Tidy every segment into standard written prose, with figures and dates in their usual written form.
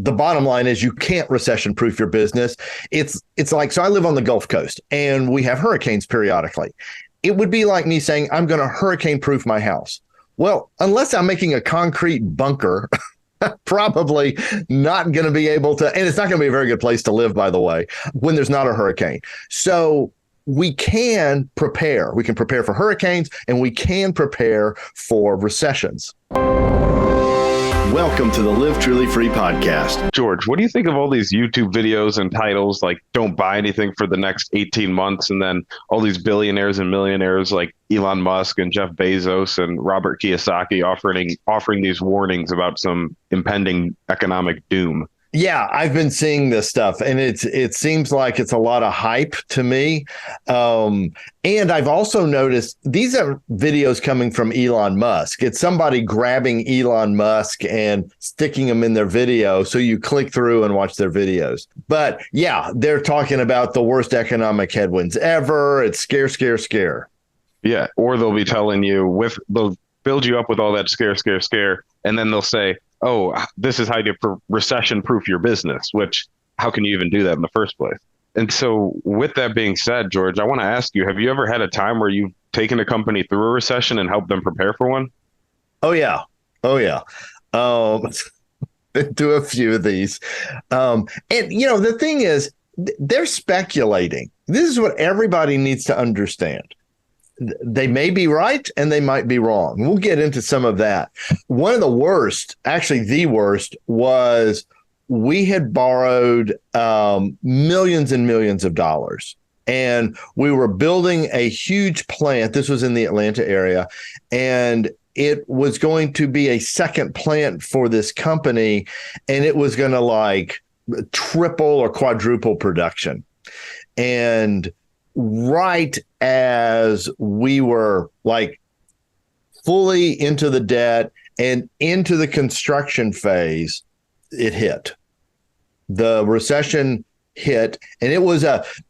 the bottom line is you can't recession proof your business. It's like, so I live on the Gulf Coast and we have hurricanes periodically. It would be like me saying, I'm going to hurricane proof my house. Well, unless I'm making a concrete bunker, probably not going to be able to, and it's not going to be a very good place to live, by the way, when there's not a hurricane. So we can prepare. We can prepare for hurricanes and we can prepare for recessions. Welcome to the Live Truly Free podcast. George, what do you think of all these YouTube videos and titles like don't buy anything for the next 18 months? And then all these billionaires and millionaires like Elon Musk and Jeff Bezos and Robert Kiyosaki offering these warnings about some impending economic doom. Yeah, I've been seeing this stuff, and it seems like it's a lot of hype to me. And I've also noticed these are videos coming from Elon Musk. It's somebody grabbing Elon Musk and sticking him in their video, so you click through and watch their videos. But yeah, they're talking about the worst economic headwinds ever. It's scare, scare, scare. Yeah, or they'll be telling you they'll build you up with all that scare, scare, scare, and then they'll say, oh, this is how you recession proof your business, which how can you even do that in the first place? And so with that being said, George, I want to ask you, have you ever had a time where you've taken a company through a recession and helped them prepare for one? Oh, yeah. Been through a few of these. And, the thing is, they're speculating. This is what everybody needs to understand. They may be right and they might be wrong. We'll get into some of that. One of the worst, actually the worst, was we had borrowed millions and millions of dollars. And we were building a huge plant. This was in the Atlanta area. And it was going to be a second plant for this company. And it was going to like triple or quadruple production. And right as we were like fully into the debt and into the construction phase, it hit. The recession hit, and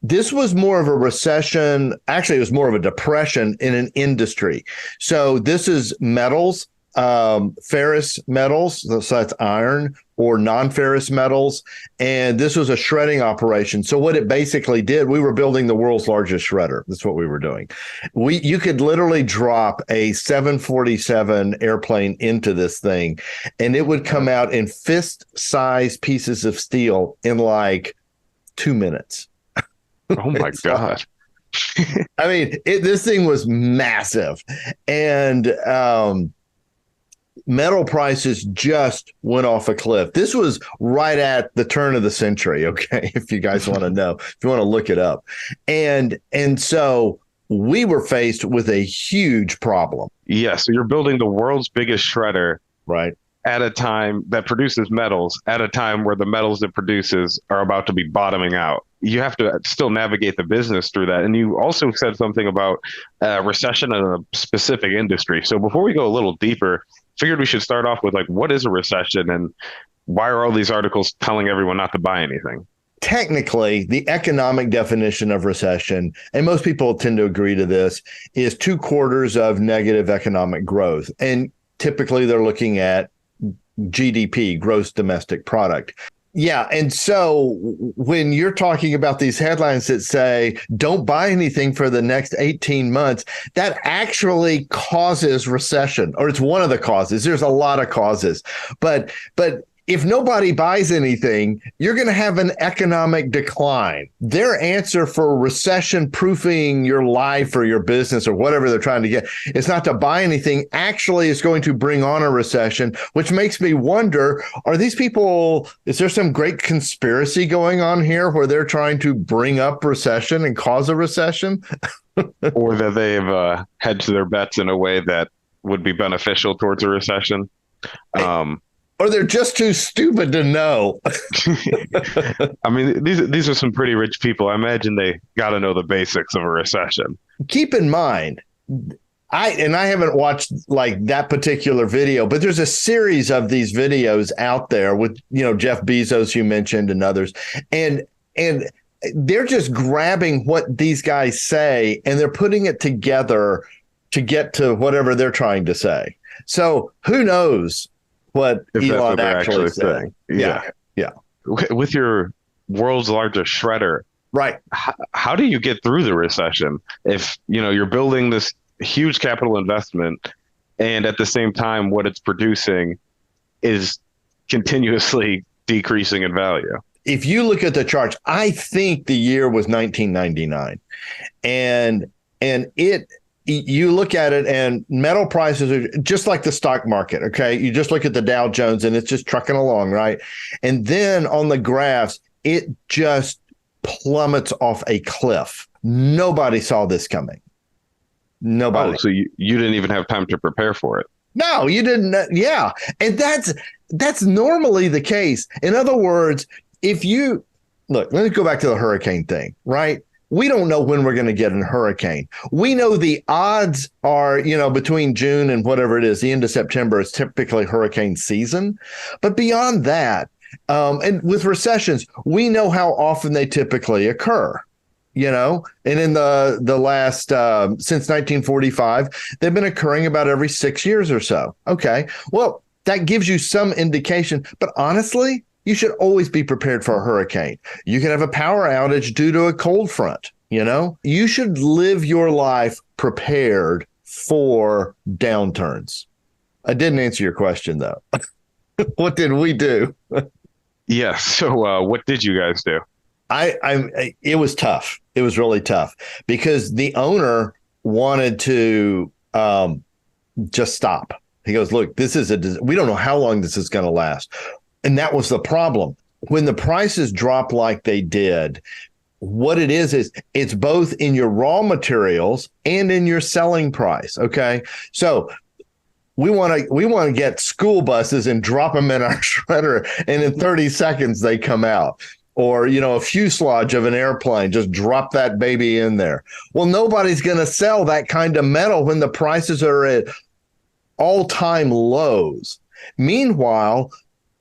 this was more of a recession. Actually, it was more of a depression in an industry. So this is metals, ferrous metals, so that's iron, or non-ferrous metals. And this was a shredding operation. So what it basically did, we were building the world's largest shredder. That's what we were doing. You could literally drop a 747 airplane into this thing, and it would come out in fist-sized pieces of steel in like 2 minutes. Oh my God. I mean, this thing was massive. And metal prices just went off a cliff. This was right at the turn of the century, okay, if you guys want to know, if you want to look it up. And so we were faced with a huge problem. Yeah, so you're building the world's biggest shredder, right, at a time that produces metals, at a time where the metals it produces are about to be bottoming out. You have to still navigate the business through that. And you also said something about recession in a specific industry. So before we go a little deeper, figured we should start off with like, what is a recession and why are all these articles telling everyone not to buy anything? Technically, the economic definition of recession, and most people tend to agree to this, is 2 quarters of negative economic growth. And typically they're looking at GDP, gross domestic product. Yeah. And so when you're talking about these headlines that say, don't buy anything for the next 18 months, that actually causes recession, or it's one of the causes. There's a lot of causes. But if nobody buys anything, you're going to have an economic decline. Their answer for recession proofing your life or your business or whatever they're trying to get is not to buy anything. Actually, it's going to bring on a recession, which makes me wonder, are these people, is there some great conspiracy going on here where they're trying to bring up recession and cause a recession? Or that they've hedged their bets in a way that would be beneficial towards a recession? Or they're just too stupid to know. I mean, these are some pretty rich people. I imagine they got to know the basics of a recession. Keep in mind, I haven't watched like that particular video, but there's a series of these videos out there with, Jeff Bezos, you mentioned, and others. And they're just grabbing what these guys say and they're putting it together to get to whatever they're trying to say. So who knows what Elon actually saying. Yeah. Yeah. With your world's largest shredder, Right. how do you get through the recession if you're building this huge capital investment and at the same time what it's producing is continuously decreasing in value? If you look at the charts, I think the year was 1999, and it you look at it and metal prices are just like the stock market. Okay, you just look at the Dow Jones and it's just trucking along, right? And then on the graphs, it just plummets off a cliff. Nobody saw this coming. Oh, Nobody. so you didn't even have time to prepare for it. No, you didn't. Yeah, and that's normally the case. In other words, if you look, let me go back to the hurricane thing, right? We don't know when we're going to get a hurricane. We know the odds are, between June and whatever it is, the end of September is typically hurricane season. But beyond that, and with recessions, we know how often they typically occur. And in the last since 1945, they've been occurring about every 6 years or so. Okay, well, that gives you some indication, but honestly, you should always be prepared for a hurricane. You can have a power outage due to a cold front. You should live your life prepared for downturns. I didn't answer your question though. What did we do? Yes. So what did you guys do? It was tough. It was really tough because the owner wanted to just stop. He goes, look, we don't know how long this is going to last. And that was the problem. When the prices drop like they did, what it is it's both in your raw materials and in your selling price. Okay. So we want to get school buses and drop them in our shredder, and in 30 seconds they come out. Or, a fuselage of an airplane, just drop that baby in there. Well, nobody's going to sell that kind of metal when the prices are at all-time lows. Meanwhile,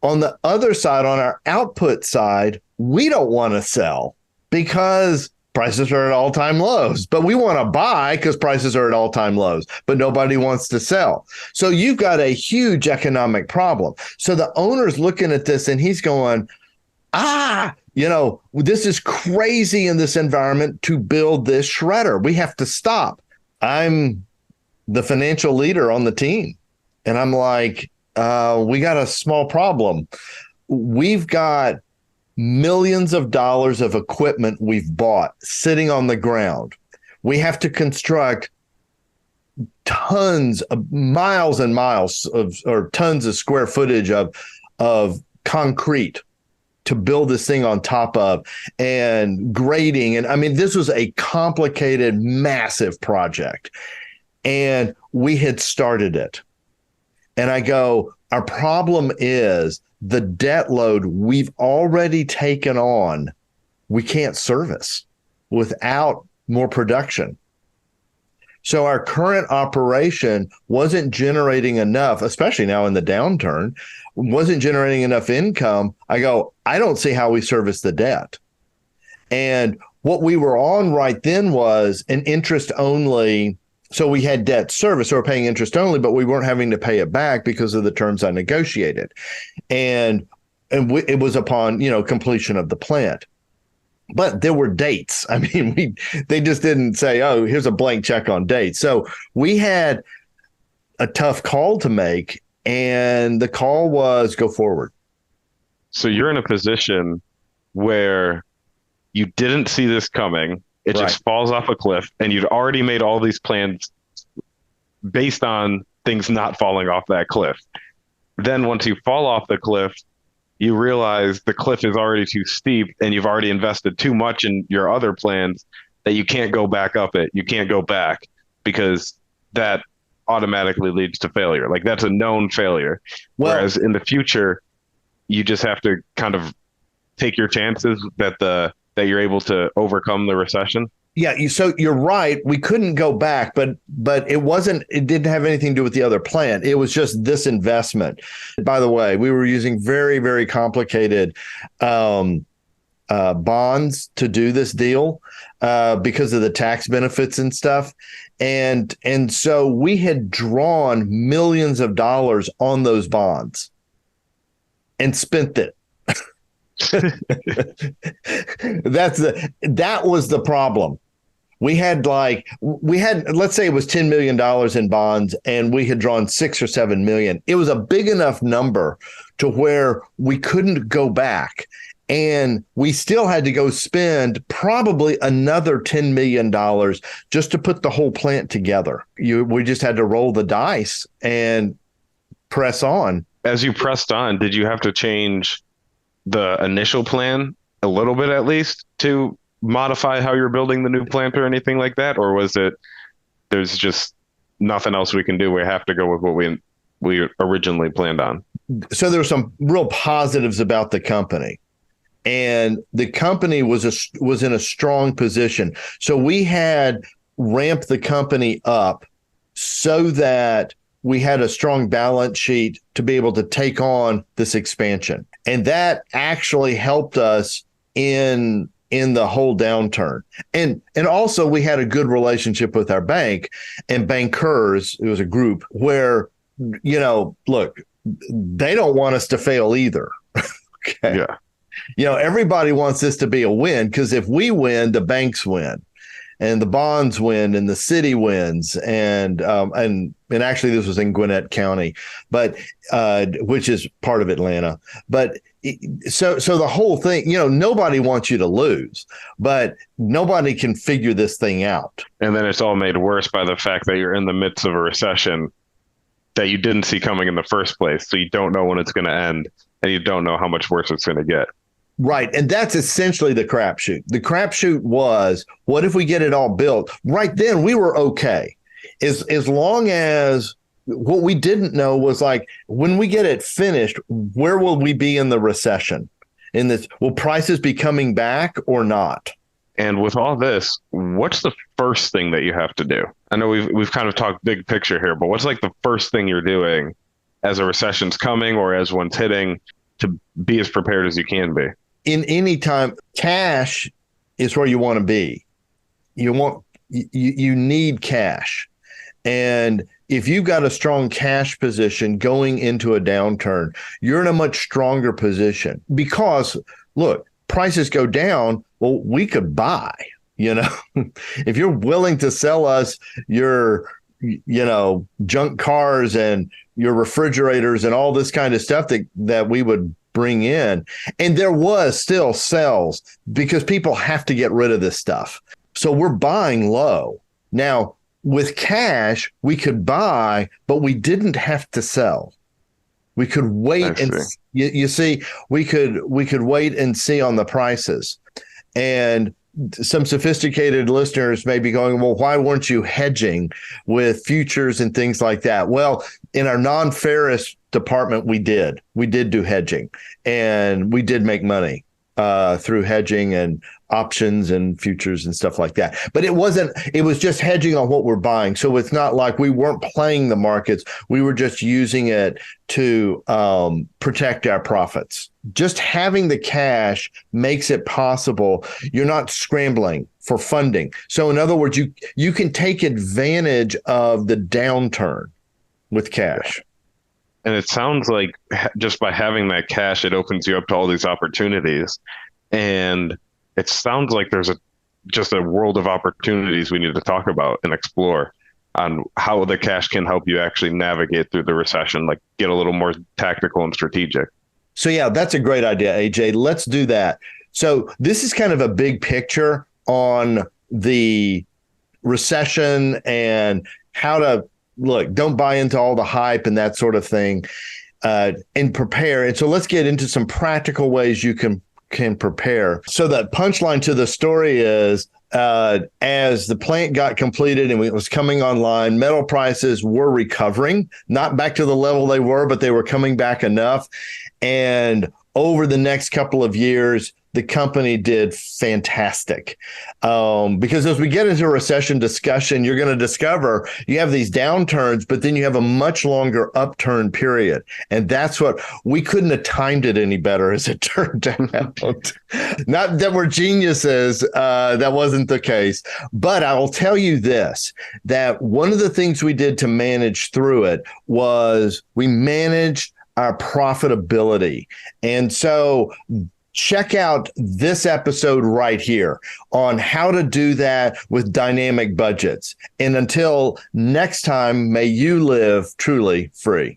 on the other side, on our output side, we don't want to sell because prices are at all-time lows. But we want to buy because prices are at all-time lows, but nobody wants to sell. So you've got a huge economic problem. So the owner's looking at this and he's going, this is crazy in this environment to build this shredder. We have to stop. I'm the financial leader on the team. And I'm like, we got a small problem. We've got millions of dollars of equipment we've bought sitting on the ground. We have to construct tons of miles and miles or tons of square footage of concrete to build this thing on top of, and grading. And I mean, this was a complicated, massive project. And we had started it. And I go, our problem is the debt load we've already taken on, we can't service without more production. So our current operation wasn't generating enough, especially now in the downturn, wasn't generating enough income. I go, I don't see how we service the debt. And what we were on right then was an interest only. So we had debt service, so we're paying interest only, but we weren't having to pay it back because of the terms I negotiated. And it was upon, completion of the plant. But there were dates. I mean, they just didn't say, oh, here's a blank check on dates. So we had a tough call to make, and the call was go forward. So you're in a position where you didn't see this coming. It Right. just falls off a cliff, and you'd already made all these plans based on things not falling off that cliff. Then once you fall off the cliff, you realize the cliff is already too steep and you've already invested too much in your other plans that you can't go back up it. You can't go back because that automatically leads to failure. Like that's a known failure. Well, Whereas in the future, you just have to kind of take your chances that you're able to overcome the recession. yeah, so you're right. We couldn't go back, but it didn't have anything to do with the other plant. It was just this investment. By the way, we were using very, very complicated bonds to do this deal because of the tax benefits and stuff. And so we had drawn millions of dollars on those bonds and spent it. That was the problem. Let's say it was $10 million in bonds and we had drawn 6 or 7 million. It was a big enough number to where we couldn't go back. And we still had to go spend probably another $10 million just to put the whole plant together. We just had to roll the dice and press on. As you pressed on, did you have to change the initial plan a little bit at least to modify how you're building the new plant or anything like that? Or was it, there's just nothing else we can do, we have to go with what we originally planned on? So there were some real positives about the company. And the company was in a strong position. So we had ramped the company up so that we had a strong balance sheet to be able to take on this expansion. And that actually helped us in the whole downturn. And also we had a good relationship with our bank and bankers. It was a group where, look, they don't want us to fail either. Okay. Yeah. Everybody wants this to be a win, because if we win, the banks win and the bonds win and the city wins. And actually this was in Gwinnett County, but which is part of Atlanta. But so the whole thing, nobody wants you to lose, but nobody can figure this thing out. And then it's all made worse by the fact that you're in the midst of a recession that you didn't see coming in the first place. So you don't know when it's going to end, and you don't know how much worse it's going to get. Right. And that's essentially the crapshoot. The crapshoot was, what if we get it all built? Right then, we were okay. As long as what we didn't know was, like, when we get it finished, where will we be in the recession? Will prices be coming back or not? And with all this, what's the first thing that you have to do? I know we've kind of talked big picture here, but what's like the first thing you're doing as a recession's coming or as one's hitting to be as prepared as you can be? In any time, cash is where you want to be. You need cash. And if you've got a strong cash position going into a downturn, you're in a much stronger position, because look, prices go down. Well, we could buy, if you're willing to sell us your, junk cars and your refrigerators and all this kind of stuff that we would bring in. And there was still sales, because people have to get rid of this stuff. So we're buying low. Now, with cash, we could buy, but we didn't have to sell. We could wait and you see, we could wait and see on the prices. And some sophisticated listeners may be going, well, why weren't you hedging with futures and things like that? Well, in our non-ferrous department, we did do hedging, and we did make money through hedging and options and futures and stuff like that. But it was just hedging on what we're buying. So it's not like we weren't playing the markets. We were just using it to protect our profits. Just having the cash makes it possible. You're not scrambling for funding. So in other words, you can take advantage of the downturn with cash. And it sounds like just by having that cash, it opens you up to all these opportunities. And it sounds like there's just a world of opportunities we need to talk about and explore on how the cash can help you actually navigate through the recession, like get a little more tactical and strategic. So yeah, that's a great idea, AJ. Let's do that. So this is kind of a big picture on the recession and how to look, don't buy into all the hype and that sort of thing, and prepare. And so let's get into some practical ways you can prepare. So the punchline to the story is, as the plant got completed and it was coming online, metal prices were recovering, not back to the level they were, but they were coming back enough. And over the next couple of years, the company did fantastic. Because as we get into a recession discussion, you're going to discover you have these downturns, but then you have a much longer upturn period. And that's what we couldn't have timed it any better, as it turned out. Not that we're geniuses. That wasn't the case. But I will tell you this, that one of the things we did to manage through it was we managed our profitability. And so check out this episode right here on how to do that with dynamic budgets. And until next time, may you live truly free.